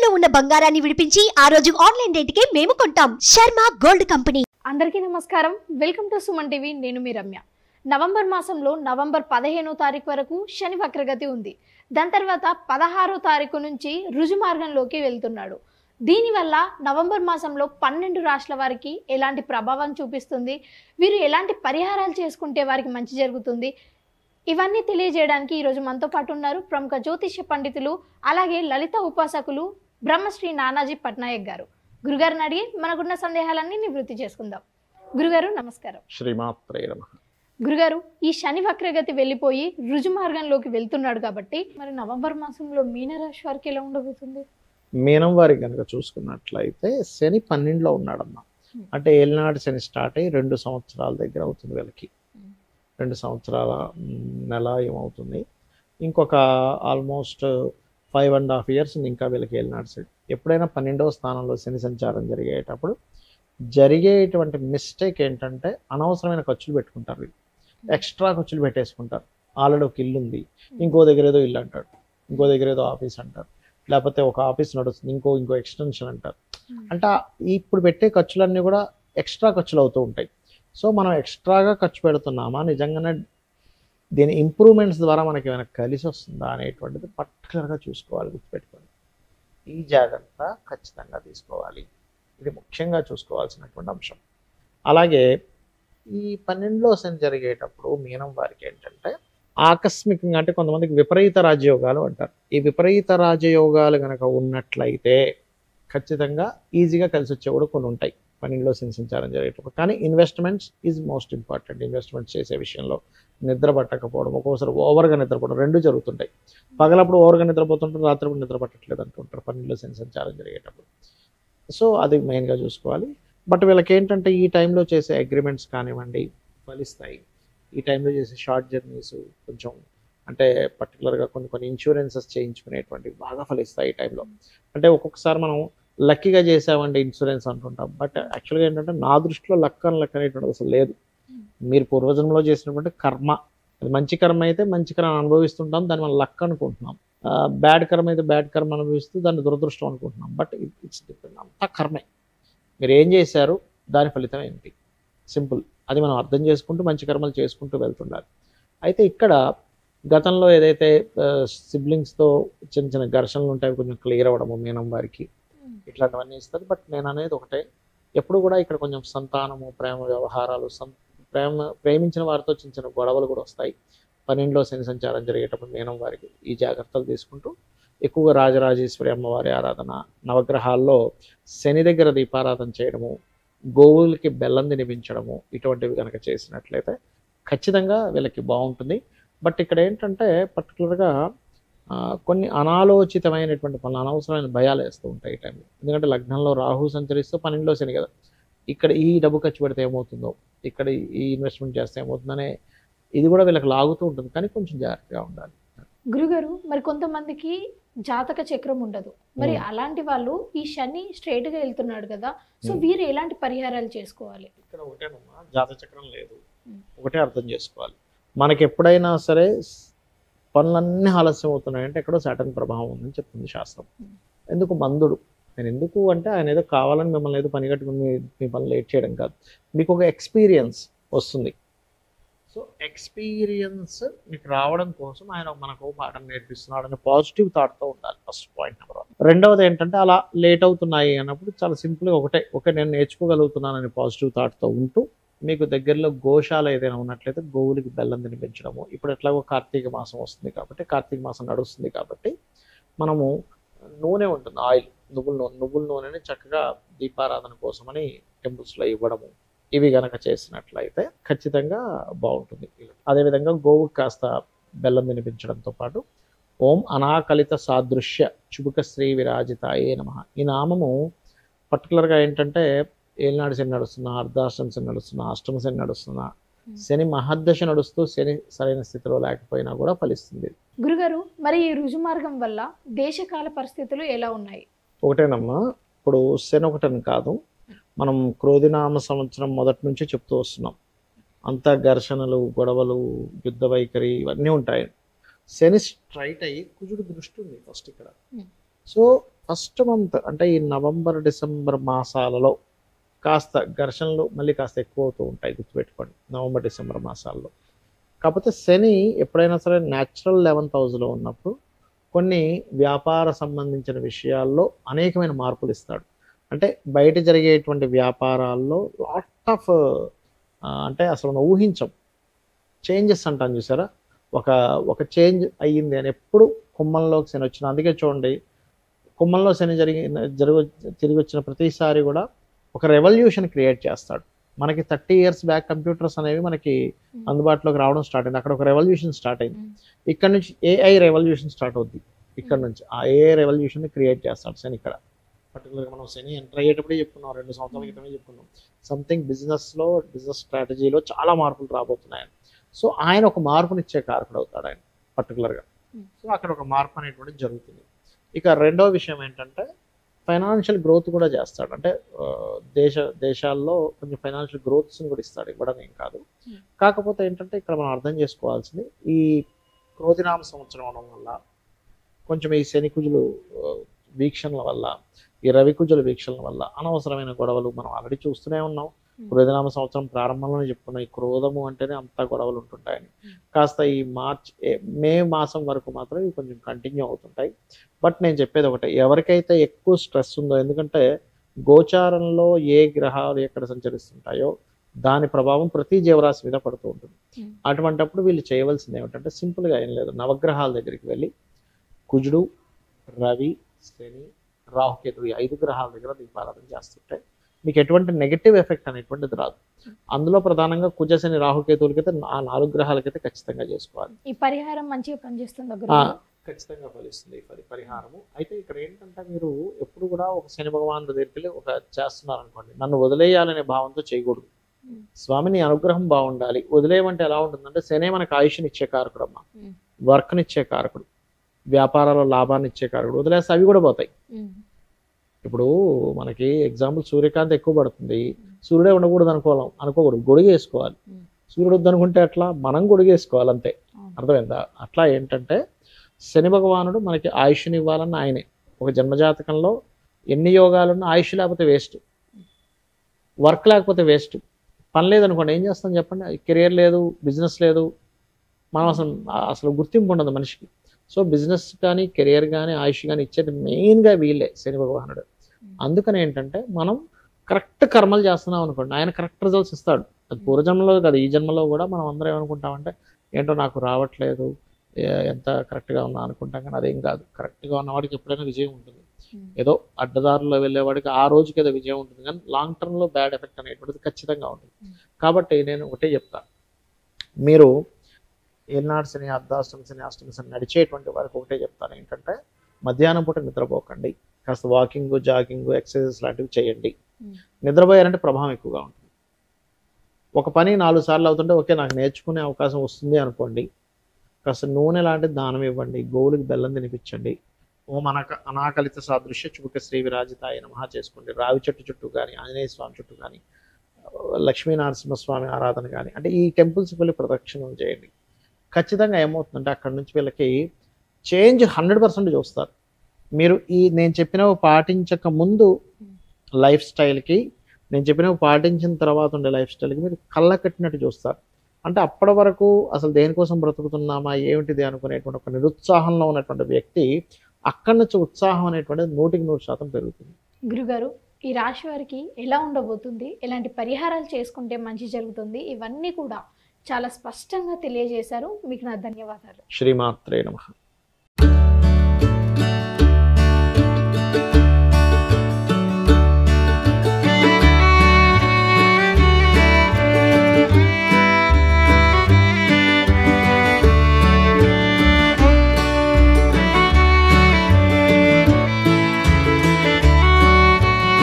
తాకట్టులో ఉన్న బంగారాన్ని విడిపించి ఆ రోజు ఆన్లైన్ రేటుకే మేము కొంటాం. Sharma gold company. అందరికీ నమస్కారం. Welcome to Suman TV. నేను మీ రమ్య. నవంబర్ మాసంలో నవంబర్ 15వ తారీఖు వరకు శని వక్రగతి ఉంది. దాని తర్వాత 16వ తారీఖు నుంచి రుజు మార్గంలోకి వెళ్తున్నాడు. దీనివల్ల నవంబర్ మాసంలో 12 రాష్ట్రాల వారికి ఎలాంటి ప్రభావం చూపిస్తుంది, వీరు ఎలాంటి పరిహారాలు చేసుకుంటే వారికి మంచి జరుగుతుంది, ఇవన్నీ తెలియజేయడానికి ఈరోజు మనతో పాటు ఉన్నారు ప్రముఖ జ్యోతిష్య పండితులు, అలాగే లలిత ఉపాసకులు బ్రహ్మశ్రీ నానాజీ పట్నాయక్ గారు. గురుగారిని అడిగి మనకున్న సందేహాలన్నీ నివృత్తి చేసుకుందాం. గురుగారు నమస్కారం. శ్రీమాత్రే నమః. గురుగారు, ఈ శని వక్రగతి వెళ్ళిపోయి రుజు మార్గంలోకి వెళ్తున్నాడు కాబట్టి మరి నవంబర్ మాసంలో మీనరాశి వారికి ఎలా ఉండబోతుంది? మీనం వారికి కనుక చూసుకున్నట్లయితే శని 12లో ఉన్నాడమ్మా. అంటే ఏలినాడు శని స్టార్ట్ అయ్యి 2 సంవత్సరాల దగ్గర అవుతుంది వీళ్ళకి. 2 సంవత్సరాల నెల ఏమవుతుంది, ఇంకొక ఆల్మోస్ట్ 5.5 years ఇంకా వీళ్ళకి ఏలినాడు శని. ఎప్పుడైనా 12వ స్థానంలో శని సంచారం జరిగేటప్పుడు జరిగేటువంటి మిస్టేక్ ఏంటంటే అనవసరమైన ఖర్చులు పెట్టుకుంటారు. వీళ్ళు ఎక్స్ట్రా ఖర్చులు పెట్టేసుకుంటారు. ఆల్రెడీ ఒక ఇల్లు ఉంది, ఇంకో దగ్గర ఏదో ఇల్లు అంటాడు, ఇంకో దగ్గర ఏదో ఆఫీస్ అంటారు, లేకపోతే ఒక ఆఫీస్ నడుస్తుంది, ఇంకో ఎక్స్టెన్షన్ అంటారు. అంటే ఇప్పుడు పెట్టే ఖర్చులన్నీ కూడా ఎక్స్ట్రా ఖర్చులు అవుతూ ఉంటాయి. సో మనం ఎక్స్ట్రాగా ఖర్చు పెడుతున్నామా, నిజంగానే దీని ఇంప్రూవ్మెంట్స్ ద్వారా మనకి ఏమైనా కలిసి వస్తుందా అనేటువంటిది పర్టికులర్గా చూసుకోవాలి. గుర్తుపెట్టుకోండి, ఈ జాగ్రత్త ఖచ్చితంగా తీసుకోవాలి. ఇది ముఖ్యంగా చూసుకోవాల్సినటువంటి అంశం. అలాగే ఈ 12లో శని జరిగేటప్పుడు మీనం వారికి ఏంటంటే ఆకస్మికంగా, అంటే కొంతమందికి విపరీత రాజయోగాలు అంటారు. ఈ విపరీత రాజయోగాలు కనుక ఉన్నట్లయితే ఖచ్చితంగా ఈజీగా కలిసి వచ్చే కూడా కొన్ని ఉంటాయి 12లో శని సంచారం జరిగేటప్పుడు. కానీ investments is most important. Investments చేసే విషయంలో నిద్ర పట్టకపోవడం, ఒక్కోసారి ఓవర్గా నిద్రపోవడం, 2 జరుగుతుంటాయి. పగలప్పుడు ఓవర్గా నిద్రపోతుంటారు, రాత్రి నిద్ర పట్టట్లేదు అంటుంటారు 12లో శని సంచారం జరిగేటప్పుడు. సో అది మెయిన్గా చూసుకోవాలి. బట్ వీళ్ళకి ఏంటంటే ఈ టైంలో చేసే అగ్రిమెంట్స్ కానివ్వండి ఫలిస్తాయి. ఈ టైంలో చేసే షార్ట్ జర్నీస్ కొంచెం, అంటే పర్టికులర్గా కొన్ని ఇన్సూరెన్సెస్ చేయించుకునేటువంటివి బాగా ఫలిస్తాయి ఈ టైంలో. అంటే ఒక్కొక్కసారి మనం లక్కీగా చేసామంటే ఇన్సూరెన్స్ అంటుంటాం, బట్ యాక్చువల్గా ఏంటంటే నా దృష్టిలో లక్ అనేటువంటిది అసలు లేదు. మీరు పూర్వజన్మలో చేసినటువంటి కర్మ, అది మంచి కర్మ అయితే మంచి కర్మ అనుభవిస్తుంటాం, దాన్ని మనం లక్ అనుకుంటున్నాం. బ్యాడ్ కర్మ అయితే బ్యాడ్ కర్మ అనుభవిస్తూ దాన్ని దురదృష్టం అనుకుంటున్నాం. బట్ ఇట్స్ డిపెండ్, అంతా కర్మే. మీరు ఏం చేశారు, దాని ఫలితం ఏంటి, సింపుల్. అది మనం అర్థం చేసుకుంటూ మంచి కర్మలు చేసుకుంటూ వెళ్తుండాలి. అయితే ఇక్కడ గతంలో ఏదైతే సిబ్లింగ్స్తో చిన్న చిన్న ఘర్షణలు ఉంటాయి, కొంచెం క్లియర్ అవ్వడము మీనం వారికి ఇట్లాంటివన్నీ ఇస్తుంది. బట్ నేను అనేది ఒకటే, ఎప్పుడు కూడా ఇక్కడ కొంచెం సంతానము, ప్రేమ వ్యవహారాలు, ప్రేమించిన వారితో చిన్న చిన్న గొడవలు కూడా వస్తాయి 12లో శని సంచారం జరిగేటప్పుడు మీనం వారికి. ఈ జాగ్రత్తలు తీసుకుంటూ ఎక్కువగా రాజరాజేశ్వరి అమ్మవారి ఆరాధన, నవగ్రహాల్లో శని దగ్గర దీపారాధన చేయడము, గోవులకి బెల్లం తినిపించడము, ఇటువంటివి కనుక చేసినట్లయితే ఖచ్చితంగా వీళ్ళకి బాగుంటుంది. బట్ ఇక్కడ ఏంటంటే పర్టికులర్గా కొన్ని అనాలోచితమైనటువంటి పనులు, అనవసరమైన భయాలు వేస్తూ ఉంటాయి ఈ టైంలో. ఎందుకంటే లగ్నంలో రాహు సంచరిస్తూ 12లో శని కదా, ఇక్కడ ఈ డబ్బు ఖర్చు పెడితే ఏమవుతుందో, ఇక్కడ ఈ ఇన్వెస్ట్మెంట్ చేస్తే ఏమవుతుందనే ఇది కూడా వీళ్ళకి లాగుతూ ఉంటుంది. కానీ కొంచెం జాగ్రత్తగా ఉండాలి. గురుగారు, మరి కొంతమందికి జాతక చక్రం ఉండదు, మరి అలాంటి వాళ్ళు ఈ శని స్ట్రైట్ గా వెళ్తున్నాడు కదా, సో వీరు ఎలాంటి పరిహారాలు చేసుకోవాలి? ఇక్కడ ఒకటేనమ్మా, జాతక చక్రం లేదు. ఒకటే అర్థం చేసుకోవాలి, మనకి ఎప్పుడైనా సరే పనులన్నీ ఆలస్యం అవుతున్నాయంటే ఎక్కడో సాటర్న్ ప్రభావం ఉందని చెప్తుంది శాస్త్రం. ఎందుకు మందుడు, నేను ఎందుకు అంటే ఆయన ఏదో కావాలని మిమ్మల్ని ఏదో పని కట్టుకుని మీ పని లేట్ చేయడం కాదు, మీకు ఒక ఎక్స్పీరియన్స్ వస్తుంది. సో ఎక్స్పీరియన్స్ మీకు రావడం కోసం ఆయన మనకు పాఠం నేర్పిస్తున్నాడు అనే పాజిటివ్ థాట్తో ఉండాలి. First point number 1. రెండవది ఏంటంటే అలా లేట్ అవుతున్నాయి అన్నప్పుడు చాలా సింపుల్గా ఒకటే నేను నేర్చుకోగలుగుతున్నానని పాజిటివ్ థాట్తో ఉంటూ, మీకు దగ్గరలో గోశాల ఏదైనా ఉన్నట్లయితే గోవులకి బెల్లం తినిపించడము. ఇప్పుడు ఎట్లాగో కార్తీక మాసం వస్తుంది కాబట్టి, కార్తీక మాసం నడుస్తుంది కాబట్టి మనము నూనె ఉంటుంది, ఆయిల్, నువ్వుల నూనెని చక్కగా దీపారాధన కోసమని టెంపుల్స్లో ఇవ్వడము, ఇవి గనక చేసినట్లయితే ఖచ్చితంగా బాగుంటుంది. అదేవిధంగా గోవుకి కాస్త బెల్లం తినిపించడంతో పాటు ఓం అనాకలిత సాదృశ్య చుబుక శ్రీ విరాజితాయే నమః, ఈ నామము పర్టికులర్గా ఏంటంటే ఏలినాడు శని నడుస్తున్నా, అర్ధాష్టమ శని నడుస్తున్నా, అష్టమ శని నడుస్తున్నా, శని మహద్దశ నడుస్తూ శని సరైన స్థితిలో లేకపోయినా కూడా ఫలిస్తుంది. గురుగారు, మరి ఈ రుజు మార్గం వల్ల దేశకాల పరిస్థితులు ఎలా ఉన్నాయి? ఒకటేనమ్మా, ఇప్పుడు శని ఒకటని కాదు, మనం క్రోధినామ సంవత్సరం మొదటి నుంచి చెప్తూ వస్తున్నాం. అంతా ఘర్షణలు, గొడవలు, యుద్ధ వైఖరి ఇవన్నీ ఉంటాయి. శని స్ట్రైట్ అయ్యి కుజుడు దృష్టి ఉంది ఫస్ట్ ఇక్కడ. సో ఫస్ట్ మంత్ అంటే ఈ నవంబర్ డిసెంబర్ మాసాలలో కాస్త ఘర్షణలు మళ్ళీ కాస్త ఎక్కువ అవుతూ ఉంటాయి, గుర్తుపెట్టుకోండి నవంబర్ డిసెంబర్ మాసాల్లో. కాకపోతే శని ఎప్పుడైనా సరే న్యాచురల్ 11th హౌస్లో ఉన్నప్పుడు కొన్ని వ్యాపార సంబంధించిన విషయాల్లో అనేకమైన మార్పులు ఇస్తాడు. అంటే బయట జరిగేటువంటి వ్యాపారాల్లో లాట్ ఆఫ్ అంటే అసలు మనం ఊహించం చేంజెస్ అంటాం చూసారా, ఒక చేంజ్ అయ్యింది అని ఎప్పుడు కుంభంలోకి శని వచ్చిన. అందుకే చూడండి కుంభంలో శని తిరిగి వచ్చిన ప్రతిసారి కూడా ఒక రెవల్యూషన్ క్రియేట్ చేస్తాడు. మనకి 30 years బ్యాక్ కంప్యూటర్స్ అనేవి మనకి అందుబాటులోకి రావడం స్టార్ట్ అయింది, అక్కడ ఒక రెవల్యూషన్ స్టార్ట్ అయింది. ఇక్కడ నుంచి AI రెవల్యూషన్ స్టార్ట్ అవుద్ది, ఇక్కడ నుంచి ఆ AI రెవల్యూషన్ క్రియేట్ చేస్తాడు శని. ఇక్కడ పర్టికులర్గా మనం శని ఎంటర్ అయ్యేటప్పుడే చెప్పుకున్నాం, 2 సంవత్సరాల క్రితమే చెప్పుకున్నాం, సంథింగ్ బిజినెస్ స్ట్రాటజీలో చాలా మార్పులు రాబోతున్నాయని. సో ఆయన ఒక మార్పునిచ్చే కారకుడు అవుతాడు ఆయన పర్టికులర్గా. సో అక్కడ ఒక మార్పు అనేటువంటిది జరుగుతుంది. ఇక రెండో విషయం ఏంటంటే ఫైనాన్షియల్ గ్రోత్ కూడా చేస్తాడు. అంటే దేశాల్లో కొంచెం ఫైనాన్షియల్ గ్రోత్స్ని కూడా ఇస్తాడు, ఇవ్వడం ఏం కాదు. కాకపోతే ఏంటంటే ఇక్కడ మనం అర్థం చేసుకోవాల్సింది ఈ క్రోధినామ సంవత్సరం అవడం వల్ల కొంచెం ఈ శనికుజులు వీక్షణల వల్ల, ఈ రవికుజుల వీక్షణల వల్ల అనవసరమైన గొడవలు మనం ఆల్రెడీ చూస్తూనే ఉన్నాం. క్రోధినామ సంవత్సరం ప్రారంభంలోనే చెప్పుకున్నాం ఈ క్రోధము అంటేనే అంతా గొడవలు ఉంటుంటాయని. కాస్త ఈ మే మాసం వరకు మాత్రం ఇవి కొంచెం కంటిన్యూ అవుతుంటాయి. బట్ నేను చెప్పేది ఒకటే, ఎవరికైతే ఎక్కువ స్ట్రెస్ ఉందో, ఎందుకంటే గోచారంలో ఏ గ్రహాలు ఎక్కడ సంచరిస్తుంటాయో దాని ప్రభావం ప్రతి జీవరాశి మీద పడుతూ ఉంటుంది. అటువంటప్పుడు వీళ్ళు చేయవలసింది ఏమిటంటే సింపుల్గా ఏం లేదు, నవగ్రహాల దగ్గరికి వెళ్ళి కుజుడు, రవి, శని, రాహుకేతు ఈ 5 గ్రహాల దగ్గర దీపారాధన చేస్తుంటే మీకు ఎటువంటి నెగటివ్ ఎఫెక్ట్ అనేటువంటిది రాదు. అందులో ప్రధానంగా కుజ, శని, రాహుకేతువులకైతే ఆ 4 గ్రహాలకైతే ఖచ్చితంగా చేసుకోవాలి. ఈ పరిహారం మంచిగా పనిచేస్తుంది, ఖచ్చితంగా ఫలిస్తుంది ఈ పరిహారము. అయితే ఇక్కడ ఏంటంటే మీరు ఎప్పుడు కూడా ఒక శని భగవాన్ దగ్గరికి వెళ్ళి ఒక చేస్తున్నారు అనుకోండి, నన్ను వదిలేయాలనే భావంతో చేయకూడదు. స్వామి నీ అనుగ్రహం బాగుండాలి. వదిలేయమంటే ఎలా ఉంటుందంటే శనే మనకు ఆయుష్ని ఇచ్చే కారకుడు అమ్మా, వర్క్నిచ్చే కారకుడు, వ్యాపారాల్లో లాభాన్ని ఇచ్చే కారకుడు. వదిలేస్తే అవి కూడా పోతాయి. ఇప్పుడు మనకి ఎగ్జాంపుల్ సూర్యకాంతి ఎక్కువ పడుతుంది, సూర్యుడే ఉండకూడదు అనుకోకూడదు, గొడుగు వేసుకోవాలి. సూర్యుడు వద్దనుకుంటే అట్లా మనం గొడుగు వేసుకోవాలి అంతే, అర్థమైందా? అట్లా ఏంటంటే శని భగవానుడు మనకి ఆయుష్ని ఇవ్వాలన్న ఆయనే. ఒక జన్మజాతకంలో ఎన్ని యోగాలున్నా ఆయుష్ లేకపోతే వేస్ట్, వర్క్ లేకపోతే వేస్ట్. పని లేదనుకోండి ఏం చేస్తాం చెప్పండి, కెరియర్ లేదు, బిజినెస్ లేదు, మనం అసలు గుర్తింపు ఉండదు మనిషికి. సో బిజినెస్ కానీ కెరియర్ కానీ ఆయుష్ కానీ ఇచ్చేది మెయిన్గా వీళ్ళే శని భగవానుడు. అందుకని ఏంటంటే మనం కరెక్ట్ కర్మలు చేస్తున్నాం అనుకోండి, ఆయన కరెక్ట్ రిజల్ట్స్ ఇస్తాడు. అది పూర్వజన్మలో కాదు, ఈ జన్మలో కూడా మనం అందరం ఏమనుకుంటామంటే ఏంటో నాకు రావట్లేదు, ఎంత కరెక్ట్గా ఉన్నా అనుకుంటాం, కానీ అదేం కాదు. కరెక్ట్గా ఉన్నవాడికి ఎప్పుడైనా విజయం ఉంటుంది. ఏదో అడ్డదారుల్లో వెళ్ళేవాడికి ఆ రోజుకి ఏదో విజయం ఉంటుంది, కానీ లాంగ్ టర్మ్లో బ్యాడ్ ఎఫెక్ట్ అనేటువంటిది ఖచ్చితంగా ఉంటుంది. కాబట్టి నేను ఒకటే చెప్తాను, మీరు ఏనాడు శని, అర్ధాష్టమి శని, అష్టమి శని నడిచేటువంటి వారికి ఒకటే చెప్తాను ఏంటంటే మధ్యాహ్నం పూట నిద్రపోకండి, కాస్త వాకింగ్, జాగింగ్, ఎక్సర్సైజెస్ లాంటివి చేయండి. నిద్రపోయారంటే ప్రభావం ఎక్కువగా ఉంటుంది. ఒక పని 4 సార్లు అవుతుంటే ఓకే నాకు నేర్చుకునే అవకాశం వస్తుంది అనుకోండి, కాస్త నూనె లాంటి దానం ఇవ్వండి, గోవులకి బెల్లం తినిపించండి, ఓం అనాకలిత సాదృశ్య చుబుక శ్రీ విరాజితాయ నమః చేసుకోండి. రావి చెట్టు చుట్టూ కానీ, ఆంజనేయ స్వామి చుట్టూ కానీ, లక్ష్మీనరసింహస్వామి ఆరాధన కానీ, అంటే ఈ టెంపుల్స్కి వెళ్ళి ప్రదక్షిణం చేయండి. ఖచ్చితంగా ఏమవుతుందంటే అక్కడ నుంచి వీళ్ళకి చేంజ్ 100% చూస్తారు. మీరు నేను చెప్పినవి పాటించక ముందు లైఫ్ స్టైల్కి, నేను చెప్పినవి పాటించిన తర్వాత ఉండే లైఫ్ స్టైల్కి మీరు కళ్ళ కట్టినట్టు చూస్తారు. అంటే అప్పటి వరకు అసలు దేనికోసం బ్రతుకుతున్నామా ఏమిటిది అనుకునేటువంటి ఒక నిరుత్సాహంలో ఉన్నటువంటి వ్యక్తి అక్కడి నుంచి ఉత్సాహం అనేటువంటిది 100% పెరుగుతుంది. గురుగారు, ఈ రాశి వారికి ఎలా ఉండబోతుంది, ఎలాంటి పరిహారాలు చేసుకుంటే మంచి జరుగుతుంది, ఇవన్నీ కూడా చాలా స్పష్టంగా తెలియజేశారు. మీకు నా ధన్యవాదాలు. శ్రీమాత్రే నమః.